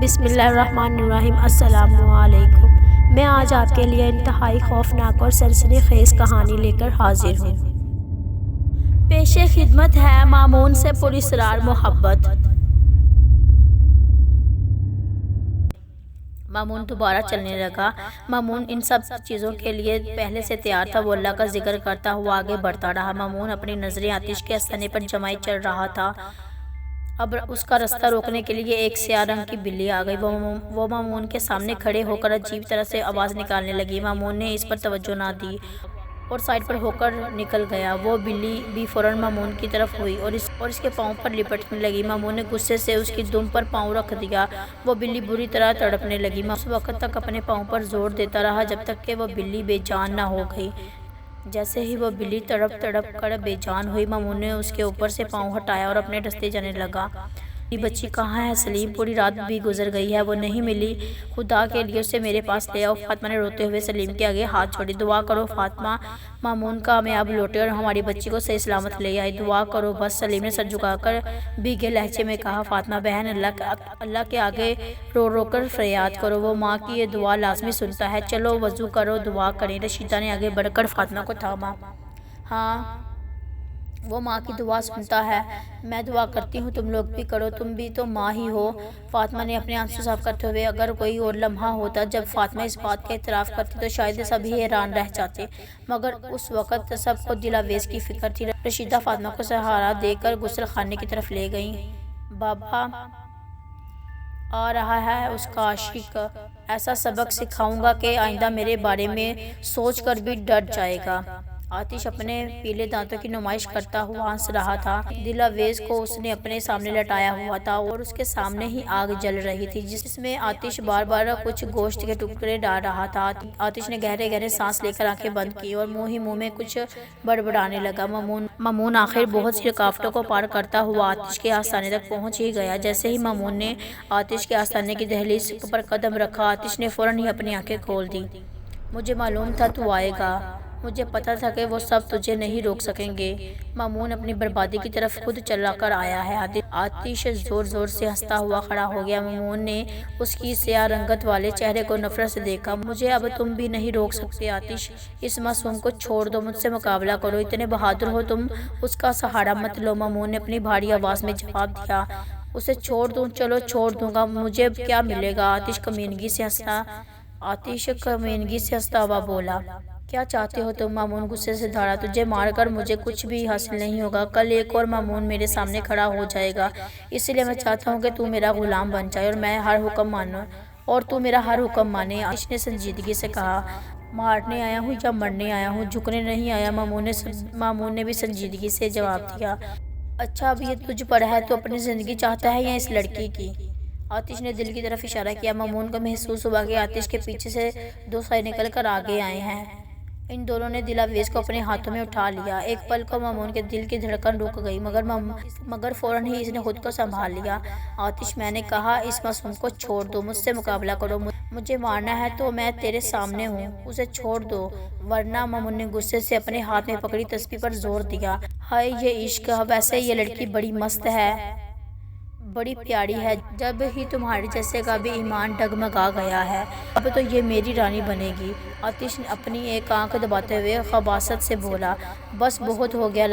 بسم اللہ الرحمن الرحیم۔ السلام علیکم۔ میں آج آپ کے لیے انتہائی خوفناک اور سنسنی خیز کہانی لے کر حاضر ہوں۔ پیش خدمت ہے مامون سے پراسرار محبت۔ مامون دوبارہ چلنے لگا۔ مامون ان سب چیزوں کے لیے پہلے سے تیار تھا۔ وہ اللہ کا ذکر کرتا ہوا آگے بڑھتا رہا۔ مامون اپنی نظریں آتش کے آستانے پر جمائے چل رہا تھا۔ اب اس کا راستہ روکنے کے لیے ایک سیاہ رنگ کی بلی آ گئی۔ وہ مامون کے سامنے کھڑے ہو کر عجیب طرح سے آواز نکالنے لگی۔ مامون نے اس پر توجہ نہ دی اور سائیڈ پر ہو کر نکل گیا۔ وہ بلی بھی فوراً مامون کی طرف ہوئی اور اس کے پاؤں پر لپٹنے لگی۔ مامون نے غصے سے اس کی دم پر پاؤں رکھ دیا۔ وہ بلی بری طرح تڑپنے لگی۔ مامون اس وقت تک اپنے پاؤں پر زور دیتا رہا جب تک کہ وہ بلی بے جان نہ ہو گئی۔ جیسے ہی وہ بلی تڑپ کر بے جان ہوئی، مامون نے اس کے اوپر سے پاؤں ہٹایا اور اپنے راستے جانے لگا۔ میری بچی کہاں ہے سلیم؟ پوری رات بھی گزر گئی ہے، وہ نہیں ملی۔ خدا کے لیے اسے میرے پاس لے آؤ۔ فاطمہ نے روتے ہوئے سلیم کے آگے ہاتھ چھوڑی۔ دعا کرو فاطمہ، مامون کامیاب لوٹے اور ہماری بچی کو صحیح سلامت لے آئے۔ دعا کرو بس، سلیم نے سر جھکا کر بھیگے لہجے میں کہا۔ فاطمہ بہن، اللہ کے آگے رو رو کر فریاد کرو، وہ ماں کی یہ دعا لازمی سنتا ہے۔ چلو وضو کرو، دعا کریں۔ رشیدہ نے آگے بڑھ کر فاطمہ کو تھاما۔ ہاں، وہ ماں کی دعا سنتا ہے، میں دعا کرتی ہوں، تم لوگ بھی کرو، تم بھی تو ماں ہی ہو۔ فاطمہ نے اپنے آنسو صاف کرتے ہوئے، اگر کوئی اور لمحہ ہوتا جب فاطمہ اس بات کا اعتراف کرتی تو شاید سبھی حیران رہ جاتے، مگر اس وقت سب کو دل آویز کی فکر تھی۔ رشیدہ فاطمہ کو سہارا دے کر غسل خانے کی طرف لے گئیں۔ بابا آ رہا ہے اس کا عاشق، ایسا سبق سکھاؤں گا کہ آئندہ میرے بارے میں سوچ کر بھی ڈر جائے گا۔ آتش اپنے پیلے دانتوں کی نمائش کرتا ہوا ہنس رہا تھا۔ دل آویز کو اس نے اپنے سامنے لٹایا ہوا تھا اور اس کے سامنے ہی آگ جل رہی تھی جس میں آتش بار بار کچھ گوشت کے ٹکڑے ڈال رہا تھا۔ آتش نے گہرے گہرے سانس لے کر آنکھیں بند کی اور منہ ہی منہ میں کچھ بڑبڑانے لگا۔ مامون آخر بہت سی رکاوٹوں کو پار کرتا ہوا آتش کے آستانے تک پہنچ ہی گیا۔ جیسے ہی مامون نے آتش کے آستانے کی دہلیز پر قدم رکھا، آتش نے فوراً ہی اپنی آنکھیں کھول دیں۔ مجھے معلوم تھا تو آئے گا، مجھے پتا تھا کہ وہ سب تجھے نہیں روک سکیں گے۔ مامون اپنی بربادی کی طرف خود چلا کر آیا ہے۔ آتش زور زور سے ہنستا ہوا کھڑا ہو گیا۔ مامون نے اس کی سیاہ رنگت والے چہرے کو نفرت سے دیکھا۔ مجھے اب تم بھی نہیں روک سکتے آتش، اس معصوم کو چھوڑ دو، مجھ سے مقابلہ کرو، اتنے بہادر ہو تم، اس کا سہارا مت لو۔ مامون نے اپنی بھاری آواز میں جواب دیا۔ اسے چھوڑ دوں؟ چلو چھوڑ دوں گا، مجھے کیا ملے گا؟ آتش کمینگی سے ہنستا ہوا بولا۔ کیا چاہتے ہو تم؟ مامون غصے سے دھاڑا۔ تجھے مار کر مجھے کچھ بھی حاصل نہیں ہوگا۔ کل ایک اور مامون میرے سامنے کھڑا ہو جائے گا، اس لیے میں چاہتا ہوں کہ تو میرا غلام بن جائے اور تو میرا ہر حکم مانے۔ آتش نے سنجیدگی سے کہا۔ مارنے آیا ہوں یا مرنے آیا ہوں، جھکنے نہیں آیا، مامون نے بھی سنجیدگی سے جواب دیا۔ اچھا، اب یہ تجھ پر ہے، تو اپنی زندگی چاہتا ہے یا اس لڑکی کی؟ آتش نے دل کی طرف اشارہ کیا۔ مامون کو محسوس ہوا کہ آتش کے پیچھے سے دو سائے نکل کر آگے آئے ہیں۔ ان دونوں نے دل آویز کو اپنے ہاتھوں میں اٹھا لیا۔ ایک پل کو مامون کے دل کی دھڑکن رک گئی، مگر فوراً ہی اس نے خود کو سنبھال لیا۔ آتش، میں نے کہا اس معصوم کو چھوڑ دو، مجھ سے مقابلہ کرو، مجھے مارنا ہے تو میں تیرے سامنے ہوں، اسے چھوڑ دو ورنہ۔ مامون نے غصے سے اپنے ہاتھ میں پکڑی تسبیح پر زور دیا۔ ہائے یہ عشق! ویسے یہ لڑکی بڑی مست ہے، بڑی پیاری ہے، جب ہی تمہارے جیسے کا بھی ایمان ڈگمگا گیا ہے، اب تو یہ میری رانی بنے گی۔ آتش نے اپنی ایک آنکھ دباتے ہوئے خباثت سے بولا۔ بس بہت ہو گیا،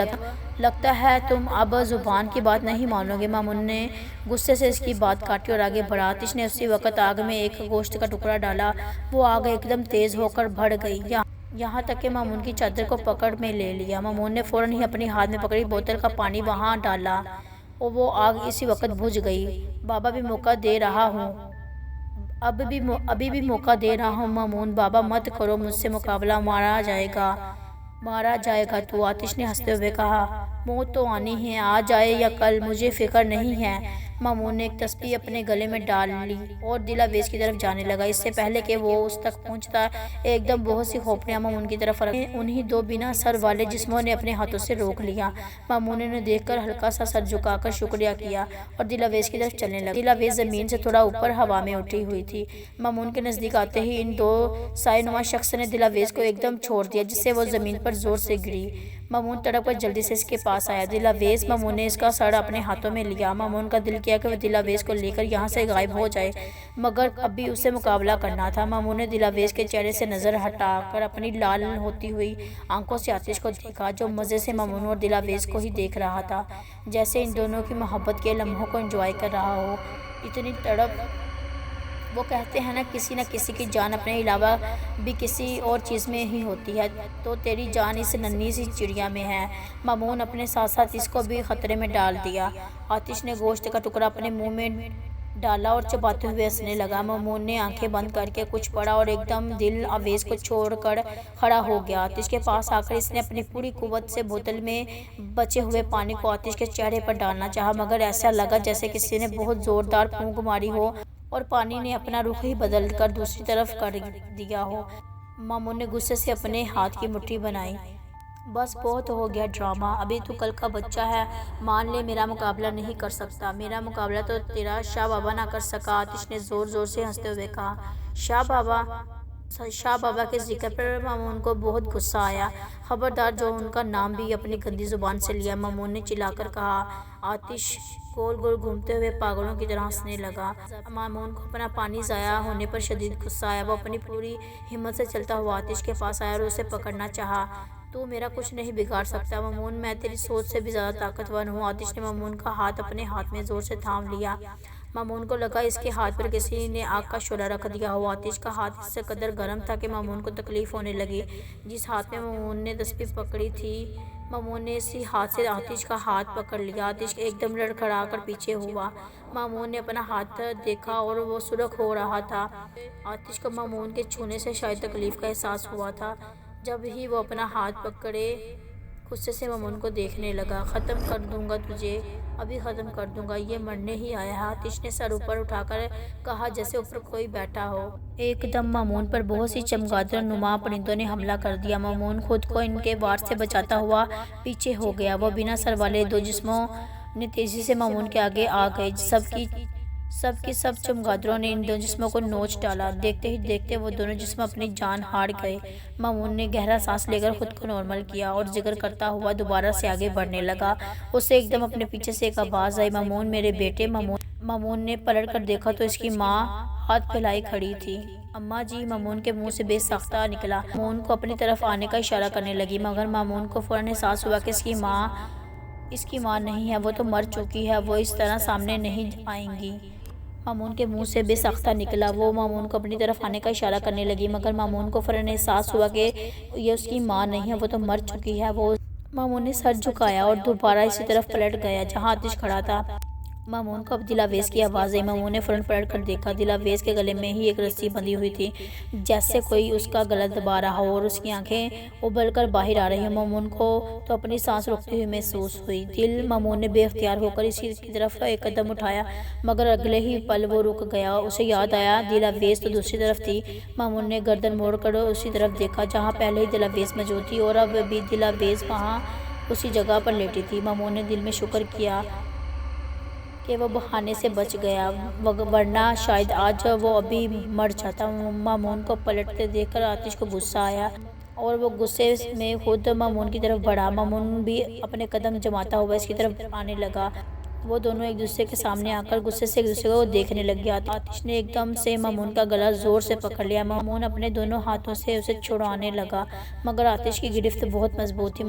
لگتا ہے تم اب زبان کی بات نہیں مانو گے۔ مامون نے غصے سے اس کی بات کاٹی اور آگے بڑھا۔ آتش نے اسی وقت آگ میں ایک گوشت کا ٹکڑا ڈالا، وہ آگ ایک دم تیز ہو کر بڑھ گئی، یہاں تک کہ مامون کی چادر کو پکڑ میں لے لیا۔ مامون نے فوراً ہی اپنی ہاتھ میں پکڑی بوتل کا پانی وہاں ڈالا اور وہ آگ اسی وقت بجھ گئی۔ بابا بھی موقع دے رہا ہوں، ابھی بھی موقع دے رہا ہوں مامون، بابا مت کرو مجھ سے مقابلہ، مارا جائے گا تو۔ آتش نے ہنستے ہوئے کہا۔ موت تو آنی ہے، آج آئے یا کل، مجھے فکر نہیں ہے۔ مامون نے ایک تسبیح اپنے گلے میں ڈال لی اور دل آویز کی طرف جانے لگا۔ اس سے پہلے کہ وہ اس تک پہنچتا، ایک دم بہت سی کھوپڑیاں مامون کی طرف انہی دو بنا سر والے جسموں نے اپنے ہاتھوں سے روک لیا۔ مامون نے انہیں دیکھ کر ہلکا سا سر جھکا کر شکریہ کیا اور دل آویز کی طرف چلنے لگا۔ دل آویز زمین سے تھوڑا اوپر ہوا میں اٹھی ہوئی تھی۔ مامون کے نزدیک آتے ہی ان دو سائے نما شخص نے دل آویز کو ایک دم چھوڑ دیا، جس سے وہ زمین پر زور سے گری۔ مامون تڑپ کر جلدی سے اس کے پاس آیا۔ دلاویز مامون نے اس کا سر اپنے ہاتھوں میں لیا۔ مامون کا دل کیا کہ وہ دلاویز کو لے کر یہاں سے غائب ہو جائے، مگر اب بھی اسے مقابلہ کرنا تھا۔ مامون نے دلاویز کے چہرے سے نظر ہٹا کر اپنی لال ہوتی ہوئی آنکھوں سے آتش کو دیکھا، جو مزے سے مامون اور دلاویز کو ہی دیکھ رہا تھا، جیسے ان دونوں کی محبت کے لمحوں کو انجوائے کر رہا ہو۔ اتنی تڑپ! وہ کہتے ہیں نہ کسی کی جان اپنے علاوہ بھی کسی اور چیز میں ہی ہوتی ہے، تو تیری جان اس ننھی سی چڑیا میں ہے۔ مامون اپنے ساتھ ساتھ اس کو بھی خطرے میں ڈال دیا۔ آتش نے گوشت کا ٹکڑا اپنے منہ میں ڈالا اور چباتے ہوئے ہنسنے لگا۔ مامون نے آنکھیں بند کر کے کچھ پڑھا اور ایک دم دلاویز کو چھوڑ کر کھڑا ہو گیا۔ آتش کے پاس آ کر اس نے اپنی پوری قوت سے بوتل میں بچے ہوئے پانی کو آتش کے چہرے پر ڈالنا چاہا، مگر ایسا لگا جیسے کسی نے بہت زوردار پھونک ماری ہو اور پانی نے اپنا رخ ہی بدل کر دوسری طرف کر دیا ہو۔ مامون نے غصے سے اپنے ہاتھ کی مٹھی بنائی۔ بس بہت ہو گیا ڈرامہ، ابھی تو کل کا بچہ ہے، مان لے میرا مقابلہ نہیں کر سکتا۔ میرا مقابلہ تو تیرا شاہ بابا نہ کر سکا، آتش نے زور زور سے ہنستے ہوئے کہا۔ شاہ بابا کے ذکر پر مامون کو بہت غصہ آیا۔ خبردار جو ان کا نام بھی اپنی گندی زبان سے لیا، مامون نے چلا کر کہا۔ آتش گول گول گھومتے ہوئے پاگلوں کی طرح ہنسنے لگا۔ مامون کو اپنا پانی ضائع ہونے پر شدید غصہ آیا۔ وہ اپنی پوری ہمت سے چلتا ہوا آتش کے پاس آیا اور اسے پکڑنا چاہا۔ تو میرا کچھ نہیں بگاڑ سکتا مامون، میں تیری سوچ سے بھی زیادہ طاقتور ہوں۔ آتش نے مامون کا ہاتھ اپنے ہاتھ میں زور سے تھام لیا۔ مامون کو لگا اس کے ہاتھ پر کسی نے آگ کا شعلہ رکھ دیا ہو۔ آتش کا ہاتھ اس قدر گرم تھا کہ مامون کو تکلیف ہونے لگی۔ جس ہاتھ میں مامون نے تسبیح پکڑی تھی، مامون نے اسی ہاتھ سے آتش کا ہاتھ پکڑ لیا۔ آتش ایک دم لڑکھڑا کر پیچھے ہوا۔ مامون نے اپنا ہاتھ دیکھا اور وہ سرخ ہو رہا تھا۔ آتش کو مامون کے چھونے سے شاید تکلیف کا احساس ہوا تھا۔ جب ہی وہ اپنا ہاتھ پکڑے، غصے سے مامون کو دیکھنے لگا۔ ختم کر دوں گا تجھے، ابھی ختم کر دوں گا، یہ مرنے ہی آیا ہے، آتش نے سر اوپر اٹھا کر کہا جیسے اوپر کوئی بیٹھا ہو۔ ایک دم مامون پر بہت سی چمگادڑ نما پرندوں نے حملہ کر دیا۔ مامون خود کو ان کے وار سے بچاتا ہوا پیچھے ہو گیا۔ وہ بنا سر والے دو جسموں نے تیزی سے مامون کے آگے آ گئے۔ سب چمگادڑوں نے ان دو جسموں کو نوچ ڈالا۔ دیکھتے ہی دیکھتے وہ دونوں جسم اپنی جان ہار گئے۔ مامون نے گہرا سانس لے کر خود کو نارمل کیا اور ذکر کرتا ہوا دوبارہ سے آگے بڑھنے لگا۔ اسے ایک دم اپنے پیچھے سے ایک آواز آئی، مامون میرے بیٹے۔ مامون نے پلٹ کر دیکھا تو اس کی ماں ہاتھ پھیلائے کھڑی تھی۔ اماں جی، مامون کے منہ سے بے ساختہ نکلا۔ مامون کو اپنی طرف آنے کا اشارہ کرنے لگی، مگر مامون کو فوراً احساس ہوا کہ اس کی ماں نہیں ہے، وہ تو مر چکی ہے، وہ اس طرح سامنے نہیں آئیں گی۔ مامون کے منہ سے بے ساختہ نکلا۔ وہ مامون کو اپنی طرف آنے کا اشارہ کرنے لگی، مگر مامون کو فوراً احساس ہوا کہ یہ اس کی ماں نہیں ہے، وہ تو مر چکی ہے۔ مامون نے سر جھکایا اور دوبارہ اسی طرف پلٹ گیا جہاں آتش کھڑا تھا۔ مامون کو اب دلاویز کی آواز آئی۔ مامون نے فوراً پلٹ کر دیکھا، دلاویز کے گلے میں ہی ایک رسی بندھی ہوئی تھی، جیسے کوئی اس کا گلا دبا رہا ہو اور اس کی آنکھیں ابل کر باہر آ رہی ہوں۔ مامون کو تو اپنی سانس روکتی ہوئی محسوس ہوئی۔ مامون نے بے اختیار ہو کر اسی کی طرف ایک قدم اٹھایا، مگر اگلے ہی پل وہ رک گیا۔ اسے یاد آیا دلاویز تو دوسری طرف تھی۔ مامون نے گردن موڑ کر اسی طرف دیکھا جہاں پہلے ہی دلاویز موجود تھی، اور اب بھی دلاویز وہاں اسی جگہ پر لیٹی تھی۔ مامون نے دل میں شکر کیا کہ وہ بہانے سے بچ گیا، ورنہ شاید آج وہ ابھی مر جاتا۔ مامون کو پلٹتے دیکھ کر آتش کو غصہ آیا اور وہ غصے میں خود مامون کی طرف بڑھا۔ مامون بھی اپنے قدم جماتا ہوا اس کی طرف آنے لگا۔ وہ دونوں ایک دوسرے کے سامنے آ کر غصے سے ایک دوسرے کو دیکھنے لگے۔ آتش نے ایک دم سے مامون کا گلا زور سے پکڑ لیا۔ مامون اپنے دونوں ہاتھوں سے اسے چھڑانے لگا، مگر آتش کی گرفت بہت مضبوط تھی۔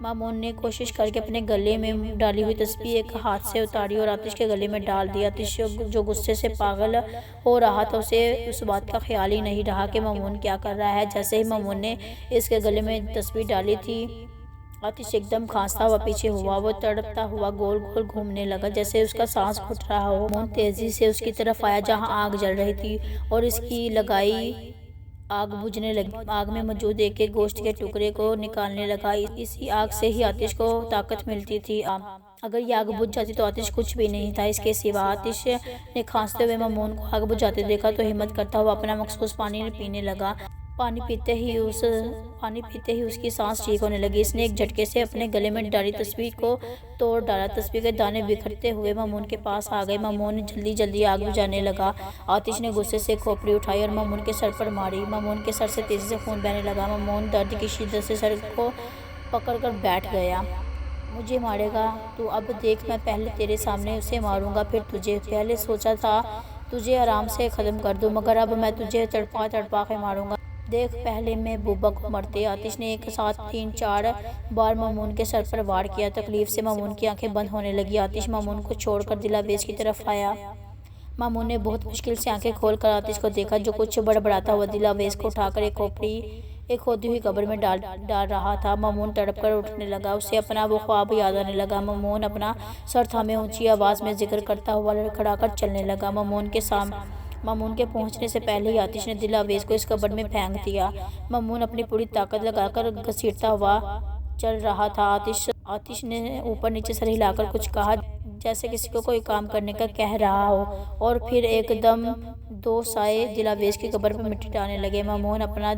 مامون نے کوشش کر کے اپنے گلے میں ڈالی ہوئی تسبیح ایک ہاتھ سے اتاری اور آتش کے گلے میں ڈال دی۔ آتش جو غصے سے پاگل ہو رہا تھا، اسے اس بات کا خیال ہی نہیں رہا کہ مامون کیا کر رہا ہے۔ جیسے ہی مامون نے اس کے گلے میں تسبیح ڈالی تھی، آتش ایک دم کھانستا ہوا پیچھے ہوا۔ وہ تڑپتا ہوا گول گول گھومنے لگا جیسے اس کا سانس گھٹ رہا ہو۔ مامون تیزی سے اس کی طرف آیا جہاں آگ جل رہی تھی اور اس کی لگائی آگ بجھنے لگی۔ آگ میں موجود ایک ایک گوشت کے ٹکڑے کو نکالنے لگا۔ اسی آگ سے ہی آتش کو طاقت ملتی تھی۔ اگر یہ آگ بجھ جاتی تو آتش کچھ بھی نہیں تھا اس کے سوا۔ آتش نے کھانستے ہوئے مامون کو آگ بجھاتے دیکھا تو ہمت کرتا ہوا اپنا مخصوص پانی پینے لگا۔ پانی پیتے ہی اس کی سانس ٹھیک ہونے لگی۔ اس نے ایک جھٹکے سے اپنے گلے میں ڈالی تسبیح کو توڑ ڈالا۔ تسبیح کے دانے بکھرتے ہوئے مامون کے پاس آ گئے۔ مامون جلدی جلدی آگ بجھانے لگا۔ آتش نے غصے سے کھوپڑی اٹھائی اور مامون کے سر پر ماری۔ مامون کے سر سے تیزی سے خون بہنے لگا۔ مامون درد کی شدت سے سر کو پکڑ کر بیٹھ گیا۔ مجھے مارے گا تو؟ اب دیکھ، میں پہلے تیرے سامنے اسے ماروں گا پھر تجھے۔ پہلے سوچا تھا تجھے آرام سے ختم کر دوں، مگر اب میں تجھے تڑپا تڑپا کے ماروں گا۔ دیکھ، پہلے میں بوبا کو مرتے۔ آتش نے ایک ساتھ 3-4 بار مامون کے سر پر وار کیا۔ تکلیف سے مامون کی آنکھیں بند ہونے لگی۔ آتش مامون کو چھوڑ کر دلاویز کی طرف آیا۔ مامون نے بہت مشکل سے آنکھیں کھول کر آتش کو دیکھا، جو کچھ بڑبڑاتا ہوا دلاویز کو اٹھا کر ایک کھودی ہوئی قبر میں ڈال رہا تھا۔ مامون تڑپ کر اٹھنے لگا، اسے اپنا وہ خواب یاد آنے لگا۔ مامون اپنا سر تھامے اونچی آواز میں ذکر کرتا ہوا لڑکھڑا کر چلنے لگا۔ مامون کے پہنچنے سے پہلے ہی آتش نے دلاویز کو اس قبر میں پھینک دیا۔ مامون اپنی پوری طاقت لگا کر گھسیٹتا ہوا چل رہا تھا۔ آتش نے اوپر نیچے سر ہلا کر کچھ کہا، جیسے کسی کو کوئی کام کرنے کا کہہ رہا ہو، اور پھر ایک دم 2 سائے دلاویز کی قبر پر مٹی ڈالنے لگے۔ مامون اپنا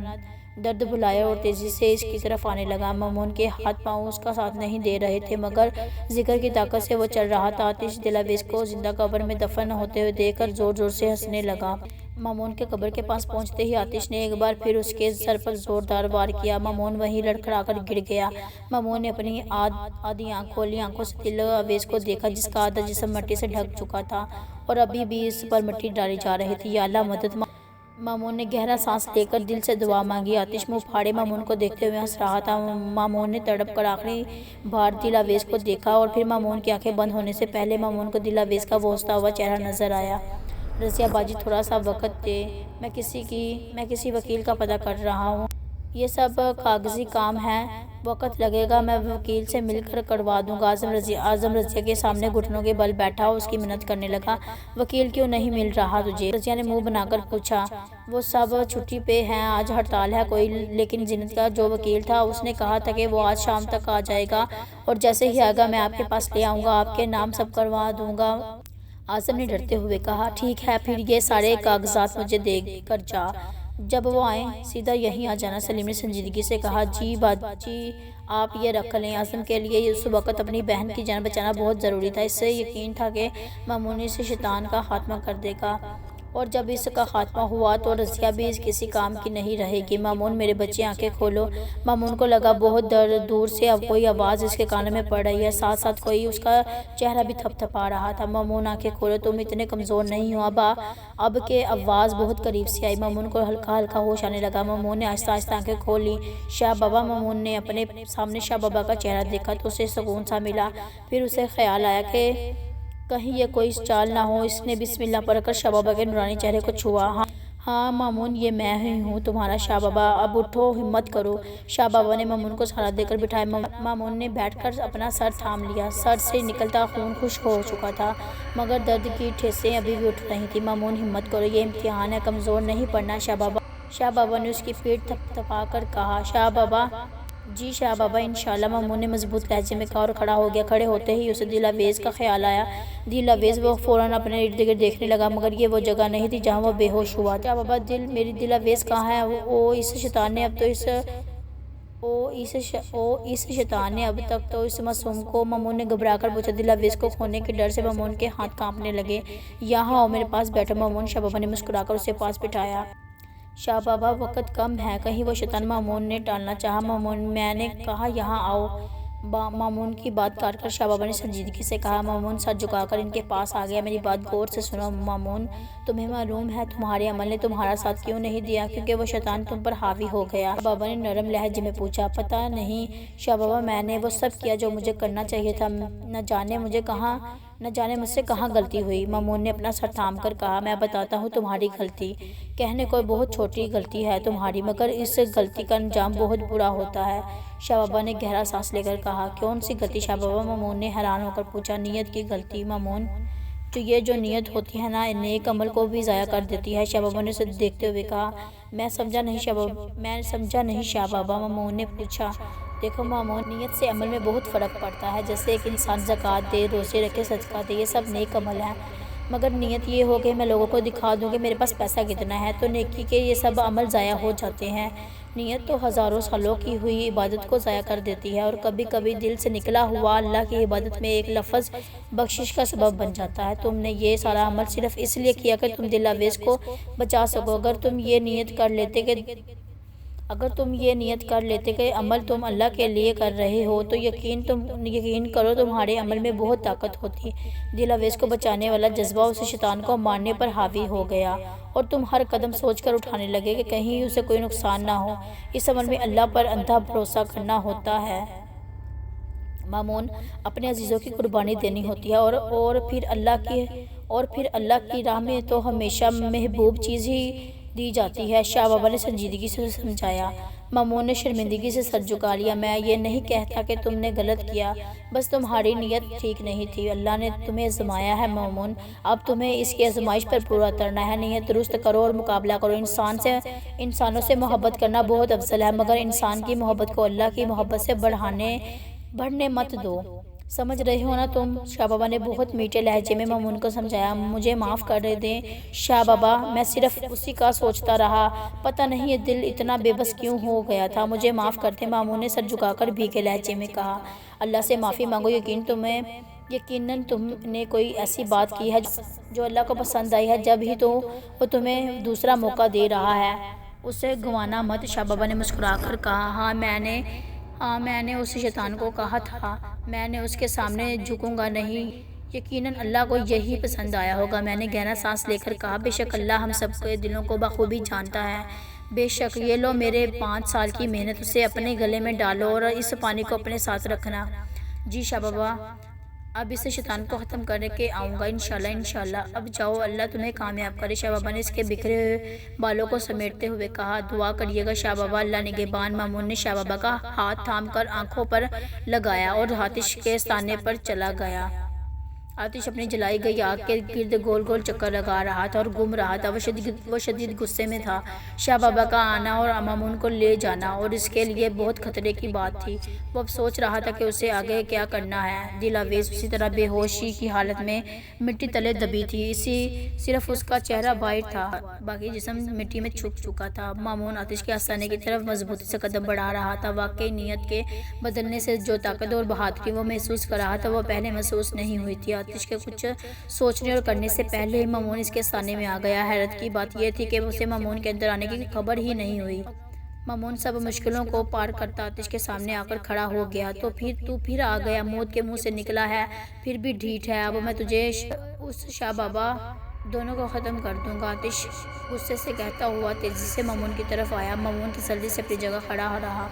درد بھلایا اور تیزی سے اس کی طرف آنے لگا۔ مامون کے ہاتھ پاؤں اس کا ساتھ نہیں دے رہے تھے، مگر ذکر کی طاقت سے وہ چل رہا تھا۔ آتش دلاویز کو زندہ قبر میں دفن ہوتے ہوئے دیکھ کر زور زور سے ہنسنے لگا۔ مامون کے قبر کے پاس پہنچتے ہی آتش نے ایک بار پھر اس کے سر پر زوردار وار کیا۔ مامون وہیں لڑکھڑا کر گر گیا۔ مامون نے اپنی آدھی آنکھ کھولی آنکھوں سے دلاویز کو دیکھا، جس کا آدھا جسم مٹی سے ڈھک چکا تھا اور ابھی بھی اس پر مٹی ڈالی جا رہی تھی۔ یا اللہ مدد! مامون نے گہرا سانس لے کر دل سے دعا مانگی۔ آتش منہ پھاڑے مامون کو دیکھتے ہوئے ہنس رہا تھا۔ مامون نے تڑپ کر آخری بار دلاویز کو دیکھا اور پھر مامون کی آنکھیں بند ہونے سے پہلے مامون کو دلاویز کا وہ ہنستا ہوا چہرہ نظر آیا۔ رضیہ باجی، تھوڑا سا وقت دے، میں کسی وکیل کا پتہ کر رہا ہوں۔ یہ سب کاغذی کام ہے، وقت لگے گا، میں وکیل سے مل کر کروا دوں گا۔ اعظم رضیہ کے سامنے گھٹنوں کے بل بیٹھا اور اس کی منت کرنے لگا۔ وکیل کیوں نہیں مل رہا تجھے؟ رضیہ نے منہ بنا کر پوچھا۔ وہ سب چھٹی پہ ہیں، آج ہڑتال ہے کوئی، لیکن زینت کا جو وکیل تھا اس نے کہا تھا کہ وہ آج شام تک آ جائے گا، اور جیسے ہی آئے گا میں آپ کے پاس لے آؤں گا، آپ کے نام سب کروا دوں گا۔ اعظم نے ڈرتے ہوئے کہا، ٹھیک ہے، پھر یہ سارے کاغذات مجھے دے کر جا، جب وہ آئیں سیدھا یہیں آ جانا۔ سلیم نے سنجیدگی سے کہا، جی باجی آپ یہ رکھ لیں۔ اعظم کے لیے اس وقت اپنی بہن کی جان بچانا بہت ضروری تھا۔ اس سے یقین تھا کہ مامون اس شیطان کا خاتمہ کر دے گا، اور جب اس کا خاتمہ ہوا تو رضیہ بھی کسی کام کی نہیں رہے گی۔ مامون میرے بچے آنکھیں کھولو۔ مامون کو لگا بہت دور سے اب کوئی آواز اس کے کانوں میں پڑ رہی ہے، ساتھ ساتھ کوئی اس کا چہرہ بھی تھپ تھپا رہا تھا۔ مامون آنکھیں کھولو، تم اتنے کمزور نہیں ہو۔ اب کہ آواز بہت قریب سے آئی، مامون کو ہلکا ہلکا ہوش آنے لگا۔ مامون نے آہستہ آہستہ آنکھیں کھول لی۔ شاہ بابا! مامون نے اپنے سامنے شاہ بابا کا چہرہ دیکھا تو اسے سکون سا ملا۔ پھر اسے خیال آیا کہ کہیں یہ کوئی چال نہ ہو۔ اس نے بسم اللہ پڑھ کر شاہ بابا کے نورانی چہرے کو چھوا۔ ہاں مامون، یہ میں ہی ہوں، تمہارا شاہ بابا، اب اٹھو، ہمت کرو۔ شاہ بابا نے مامون کو سہارا دے کر بٹھایا۔ مامون نے بیٹھ کر اپنا سر تھام لیا۔ سر سے نکلتا خون خشک ہو چکا تھا، مگر درد کی ٹھیسیں ابھی بھی اٹھ رہی تھیں۔ مامون ہمت کرو، یہ امتحان ہے، کمزور نہیں پڑنا شاہ بابا۔ شاہ بابا نے اس کی پیٹھ تھپ تھپا کر کہا۔ شاہ بابا! جی شاہ بابا، انشاءاللہ، مامون نے مضبوط لہجے میں کہا اور کھڑا ہو گیا۔ کھڑے ہوتے ہی اسے دلاویز کا خیال آیا۔ دلاویز! وہ فوراً اپنے ارد گرد دیکھنے لگا، مگر یہ وہ جگہ نہیں تھی جہاں وہ بے ہوش ہوا تھا۔ شاہ بابا، میری دلاویز کہاں ہے؟ اس شیطان نے اب تک تو اس معصوم کو، مامون نے گھبرا کر پوچھا۔ دلاویز کو کھونے کے ڈر سے مامون کے ہاتھ کانپنے لگے۔ یہاں آؤ، میرے پاس بیٹھو مامون۔ شاہ بابا نے مسکرا کر اسے پاس بٹھایا۔ شاہ بابا، وقت کم ہے، کہیں وہ شیطان؟ مامون نے ٹالنا چاہا۔ میں نے کہا یہاں آؤ۔ مامون کی بات کاٹ کر شاہ بابا نے سنجیدگی سے کہا۔ مامون سر جھکا کر ان کے پاس آ گیا۔ میری بات غور سے سنو مامون، تمہیں معلوم ہے تمہارے عمل نے تمہارا ساتھ کیوں نہیں دیا؟ کیونکہ وہ شیطان تم پر حاوی ہو گیا۔ شاہ بابا نے نرم لہجے میں پوچھا۔ پتہ نہیں شاہ بابا، میں نے وہ سب کیا جو مجھے کرنا چاہیے تھا، نہ جانے مجھ سے کہاں غلطی ہوئی۔ مامون نے اپنا سر تھام کر کہا، میں بتاتا ہوں تمہاری غلطی، کہنے کو بہت چھوٹی غلطی ہے تمہاری، مگر اس غلطی کا انجام بہت برا ہوتا ہے۔ شاہ بابا نے گہرا سانس لے کر کہا، کون سی غلطی شاہ بابا؟ مامون نے حیران ہو کر پوچھا۔ نیت کی غلطی مامون، جو نیت ہوتی ہے نا، نیک عمل کو بھی ضائع کر دیتی ہے۔ شاہ بابا نے اسے دیکھتے ہوئے کہا۔ میں سمجھا نہیں شاہ بابا۔ مامون نے پوچھا۔ دیکھو مامون، نیت سے عمل میں بہت فرق پڑتا ہے، جیسے ایک انسان زکوٰۃ دے، روزے رکھے، صدقہ دے، یہ سب نیک عمل ہیں، مگر نیت یہ ہو کہ میں لوگوں کو دکھا دوں کہ میرے پاس پیسہ کتنا ہے، تو نیکی کے یہ سب عمل ضائع ہو جاتے ہیں۔ نیت تو ہزاروں سالوں کی ہوئی عبادت کو ضائع کر دیتی ہے، اور کبھی کبھی دل سے نکلا ہوا اللہ کی عبادت میں ایک لفظ بخشش کا سبب بن جاتا ہے۔ تم نے یہ سارا عمل صرف اس لیے کیا کہ تم دلاویز کو بچا سکو۔ اگر تم یہ نیت کر لیتے کہ اگر تم یہ نیت کر لیتے کہ عمل تم اللہ کے لیے کر رہے ہو تو یقین کرو تمہارے عمل میں بہت طاقت ہوتی۔ دل اویس کو بچانے والا جذبہ اسے شیطان کو مارنے پر حاوی ہو گیا اور تم ہر قدم سوچ کر اٹھانے لگے کہ کہیں اسے کوئی نقصان نہ ہو۔ اس عمل میں اللہ پر اندھا بھروسہ کرنا ہوتا ہے۔ مامون اپنے عزیزوں کی قربانی دینی ہوتی ہے اور پھر اللہ کی راہ میں تو ہمیشہ محبوب چیز ہی دی جاتی ہے۔ شاہ بابا نے سنجیدگی سے سمجھایا۔ مامون نے شرمندگی سے سر جھکا لیا۔ میں یہ نہیں کہتا کہ تم نے غلط کیا، بس تمہاری نیت ٹھیک نہیں تھی۔ اللہ نے تمہیں آزمایا ہے مامون، اب تمہیں اس کی آزمائش پر پورا اترنا ہے۔ نیت درست کرو اور مقابلہ کرو۔ انسانوں سے محبت کرنا بہت افضل ہے، مگر انسان کی محبت کو اللہ کی محبت سے بڑھنے مت دو۔ سمجھ رہے ہو نا تم؟ شاہ بابا نے بہت میٹھے لہجے میں مامون کو سمجھایا۔ مجھے معاف کر دیں شاہ بابا، میں صرف اسی کا سوچتا رہا، پتہ نہیں یہ دل اتنا بے بس کیوں ہو گیا تھا۔ مجھے معاف کر دیں، مامون نے سر جھکا کر بھیگے لہجے میں کہا۔ اللہ سے معافی مانگو، یقیناً تم نے کوئی ایسی بات کی ہے جو اللہ کو پسند آئی ہے، جب ہی تو وہ تمہیں دوسرا موقع دے رہا ہے، اسے گنوانا مت۔ شاہ بابا نے مسکرا کر کہا، ہاں میں نے اس شیطان کو کہا تھا، میں نے اس کے سامنے جھکوں گا نہیں، یقیناً اللہ کو یہی پسند آیا ہوگا۔ میں نے گہرا سانس لے کر کہا، بے شک اللہ ہم سب کے دلوں کو بخوبی جانتا ہے، بے شک۔ یہ لو میرے 5 سال کی محنت، اسے اپنے گلے میں ڈالو اور اس پانی کو اپنے ساتھ رکھنا۔ جی شاہ بابا، اب اس شیطان کو ختم کر کے آؤں گا انشاءاللہ۔ اب جاؤ، اللہ تمہیں کامیاب کرے۔ شاہ بابا نے اس کے بکھرے ہوئے بالوں کو سمیٹتے ہوئے کہا، دعا کریے گا شاہ بابا، اللہ نگہبان۔ مامون نے شاہ بابا کا ہاتھ تھام کر آنکھوں پر لگایا اور آتش کے آستانے پر چلا گیا۔ آتش اپنی جلائی گئی آگ کے گرد گول گول چکر لگا رہا تھا اور گھوم رہا تھا۔ وہ شدید غصے میں تھا۔ شاہ بابا کا آنا اور مامون کو لے جانا اور اس کے لیے بہت خطرے کی بات تھی۔ وہ اب سوچ رہا تھا کہ اسے آگے کیا کرنا ہے۔ دل اویس اسی طرح بے ہوشی کی حالت میں مٹی تلے دبی تھی، صرف اس کا چہرہ باہر تھا، باقی جسم مٹی میں چھپ چکا تھا۔ مامون آتش کے آستانے کی طرف مضبوطی سے قدم بڑھا رہا تھا۔ واقعی نیت کے بدلنے سے جو طاقت اور بہادری وہ محسوس کر رہا تھا وہ پہلے محسوس نہیں ہوئی تھی۔ آتش کے کچھ سوچنے اور کرنے سے پہلے ہی مامون اس کے آستانے میں آ گیا۔ حیرت کی بات یہ تھی کہ اسے مامون کے اندر آنے کی خبر ہی نہیں ہوئی۔ مامون سب مشکلوں کو پار کرتا آتش کے سامنے آ کر کھڑا ہو گیا۔ تو پھر آ گیا، موت کے منہ سے نکلا ہے، پھر بھی ڈھیٹ ہے۔ اب میں تجھے اس شاہ بابا دونوں کو ختم کر دوں گا، آتش غصے سے کہتا ہوا تیزی سے مامون کی طرف آیا۔ مامون تسلی سے اپنی جگہ کھڑا رہا،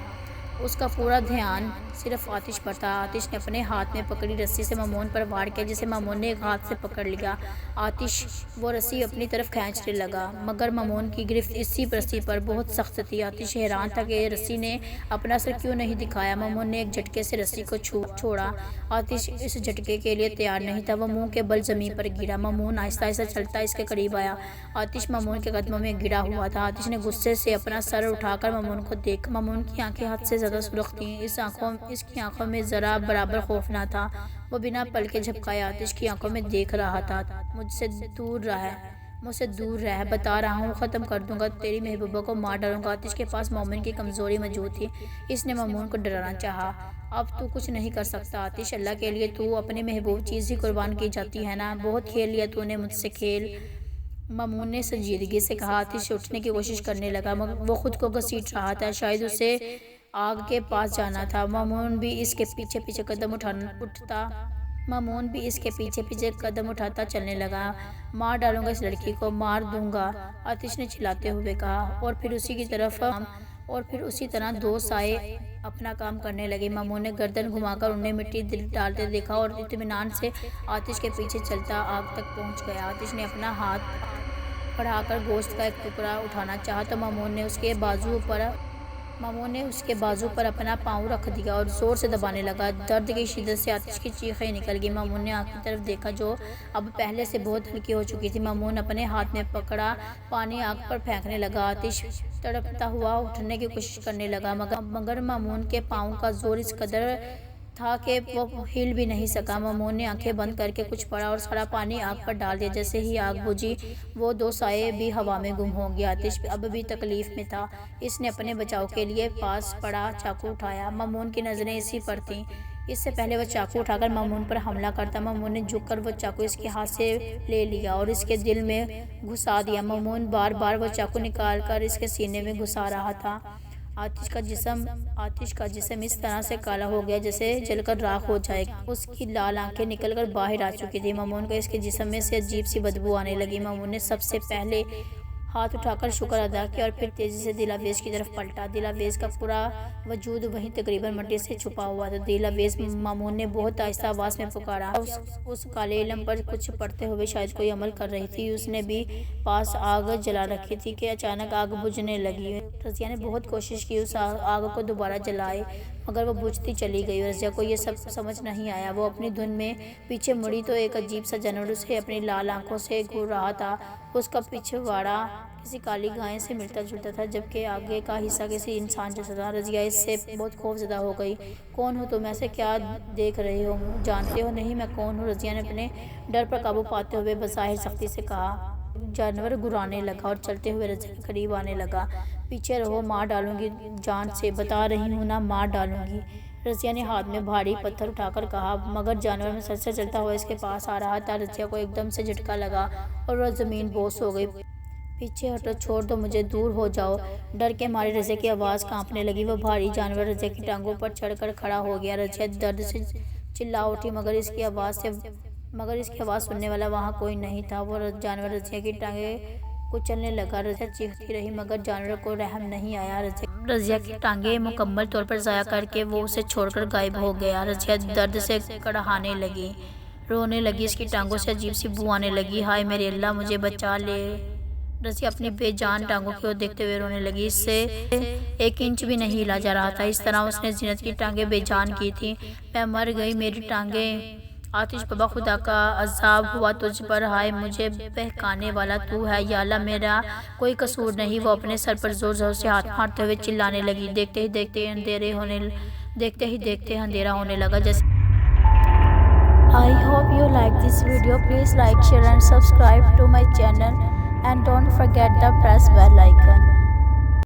اس کا پورا دھیان صرف آتش پر تھا۔ آتش نے اپنے ہاتھ میں پکڑی رسی سے مامون پر وار کیا، جسے مامون نے ایک ہاتھ سے پکڑ لیا۔ آتش وہ رسی اپنی طرف کھینچنے لگا، مگر مامون کی گرفت اسی رسی پر بہت سخت تھی۔ آتش حیران تھا کہ رسی نے اپنا اثر کیوں نہیں دکھایا۔ مامون نے ایک جھٹکے سے رسی کو چھوڑا۔ آتش اس جھٹکے کے لیے تیار نہیں تھا، وہ منہ کے بل زمین پر گرا۔ مامون آہستہ آہستہ چلتا اس کے قریب آیا۔ آتش مامون کے قدموں میں گرا ہوا تھا۔ آتش نے غصے سے اپنا سر اٹھا کر مامون کو دیکھا۔ مامون کی آنکھیں حد سے زیادہ سرخ تھیں، اس کی آنکھوں میں ذرا برابر خوف نہ تھا۔ وہ بنا پلکے جھپکائے آتش کی آنکھوں میں دیکھ رہا تھا۔ مجھ سے دور رہ، بتا رہا ہوں، ختم کر دوں گا، تیری محبوبہ کو مار ڈالوں گا۔ آتش کے پاس مومن کی کمزوری موجود تھی، اس نے مامون کو ڈرانا چاہا۔ اب تو کچھ نہیں کر سکتا آتش، اللہ کے لیے تو اپنی محبوب چیز ہی قربان کی جاتی ہے نا، بہت کھیل لیا تو نے مجھ سے کھیل۔ مامون نے سنجیدگی سے کہا۔ آتش اٹھنے کی کوشش کرنے لگا، مگر وہ خود کو گھسیٹ رہا تھا، شاید اسے آگ کے پاس جانا تھا۔ مامون بھی اس کے پیچھے پیچھے قدم اٹھاتا چلنے لگا۔ مار ڈالوں گا اس لڑکی کو، مار دوں گا، آتش نے چلاتے ہوئے کہا، اور پھر اسی طرح 2 سائے اپنا کام کرنے لگے۔ مامون نے گردن گھما کر انہیں مٹی ڈالتے دیکھا اور اطمینان سے آتش کے پیچھے چلتا آگ تک پہنچ گیا۔ آتش نے اپنا ہاتھ بڑھا کر گوشت کا ایک ٹکڑا اٹھانا چاہا تو مامون نے اس کے بازو پر اپنا پاؤں رکھ دیا اور زور سے دبانے لگا۔ درد کی شدت سے آتش کی چیخیں نکل گئیں۔ مامون نے آگ کی طرف دیکھا جو اب پہلے سے بہت ہلکی ہو چکی تھی۔ مامون اپنے ہاتھ میں پکڑا پانی آگ پر پھینکنے لگا۔ آتش تڑپتا ہوا اٹھنے کی کوشش کرنے لگا، مگر مامون کے پاؤں کا زور اس قدر تھا کہ وہ ہل بھی نہیں سکا۔ مامون نے آنکھیں بند کر کے کچھ پڑھا اور سارا پانی آگ پر ڈال دیا۔ جیسے ہی آگ بجھی وہ 2 سائے بھی ہوا میں گم ہو گیا۔ آتش اب بھی تکلیف میں تھا، اس نے اپنے بچاؤ کے لیے پاس پڑا چاقو اٹھایا۔ مامون کی نظریں اسی پر تھیں، اس سے پہلے وہ چاقو اٹھا کر مامون پر حملہ کرتا۔ مامون نے جھک کر وہ چاقو اس کے ہاتھ سے لے لیا اور اس کے دل میں گھسا دیا۔ مامون بار بار وہ چاقو نکال کر اس کے سینے میں گھسا رہا تھا۔ آتش کا جسم اس طرح سے کالا ہو گیا جیسے جل کر راکھ ہو جائے. اس کی لال آنکھیں نکل کر باہر آ چکی تھی. مامون کو اس کے جسم میں سے عجیب سی بدبو آنے لگی. مامون نے سب سے پہلے ہاتھ اٹھا کر شکر ادا کیا اور پھر تیزی سے دلاویز کی طرف پلٹا. دلاویز کا پورا وجود وہیں تقریباً مٹی سے چھپا ہوا تھا. دلاویز. مامون نے بہت آہستہ آواز میں پکارا. اس کالے علم پر کچھ پڑھتے ہوئے شاید کوئی عمل کر رہی تھی. اس نے بھی پاس آگ جلا رکھی تھی کہ اچانک آگ بجھنے لگی. رضیہ نے بہت کوشش کی اس آگ کو دوبارہ جلائے مگر وہ بجھتی چلی گئی. رضیہ کو یہ سب سمجھ نہیں آیا. وہ اپنی دھن میں پیچھے مڑی تو ایک عجیب سا جانور اسے اپنی لال آنکھوں سے گھور رہا تھا. اس کا پچھواڑا کسی کالی گائے سے ملتا جلتا تھا جبکہ آگے کا حصہ کسی انسان جیسا تھا. رضیہ اس سے بہت خوفزدہ ہو گئی. کون ہو تم؟ ایسے کیا دیکھ رہے ہو؟ جانتے ہو نہیں میں کون ہوں؟ رضیہ نے اپنے ڈر پر قابو پاتے ہوئے بظاہر سختی سے کہا. جانور گھرانے لگا اور چلتے ہوئے رضیہ کے قریب آنے لگا. پیچھے رہو، مار ڈالوں گی جان سے. بتا رہی ہوں نا مار ڈالوں گی. رضیہ نے ہاتھ میں بھاری پتھر اٹھا کر کہا. مگر جانور مسلسل چلتا ہوا اس کے پاس آ رہا تھا. رضیہ کو ایک دم سے جھٹکا لگا اور وہ زمین بوس ہو گئی. پیچھے ہٹو، چھوڑ دو مجھے، دور ہو جاؤ. ڈر کے مارے رضیہ کی آواز کانپنے لگی. وہ بھاری جانور رضیہ کی ٹانگوں پر چڑھ کر کھڑا ہو گیا. رضیہ درد سے چلا اٹھی مگر اس کی آواز سننے والا وہاں کوئی نہیں تھا. وہ جانور رضیہ کی ٹانگیں کچلنے لگا. رضیہ چیختی رہی مگر جانور کو رحم نہیں آیا. رضیہ کی ٹانگیں مکمل طور پر ضائع کر کے وہ اسے چھوڑ کر غائب ہو گیا. رضیہ درد سے کڑہانے لگی، رونے لگی. اس کی ٹانگوں سے عجیب سی بو آنے لگی. ہائے میرے اللہ، مجھے بچا لے. رضیہ اپنی بے جان ٹانگوں کی اور دیکھتے ہوئے رونے لگی. اس سے 1 انچ بھی نہیں ہلا جا رہا تھا. اس طرح اس نے زینت کی ٹانگیں بے جان کی تھیں. میں مر گئی، میری ٹانگیں. آتش بابا، خدا کا عذاب ہوا تجھ پر. ہائے مجھے بہکانے والا تو ہے. یا اللہ میرا کوئی قصور نہیں. وہ اپنے سر پر زور زور سے ہاتھ مارتے ہوئے چلانے لگی. دیکھتے ہی دیکھتے اندھیرا ہونے لگا. جیسے I hope you like this video. Please like, share and subscribe to my channel and don't forget to press bell icon.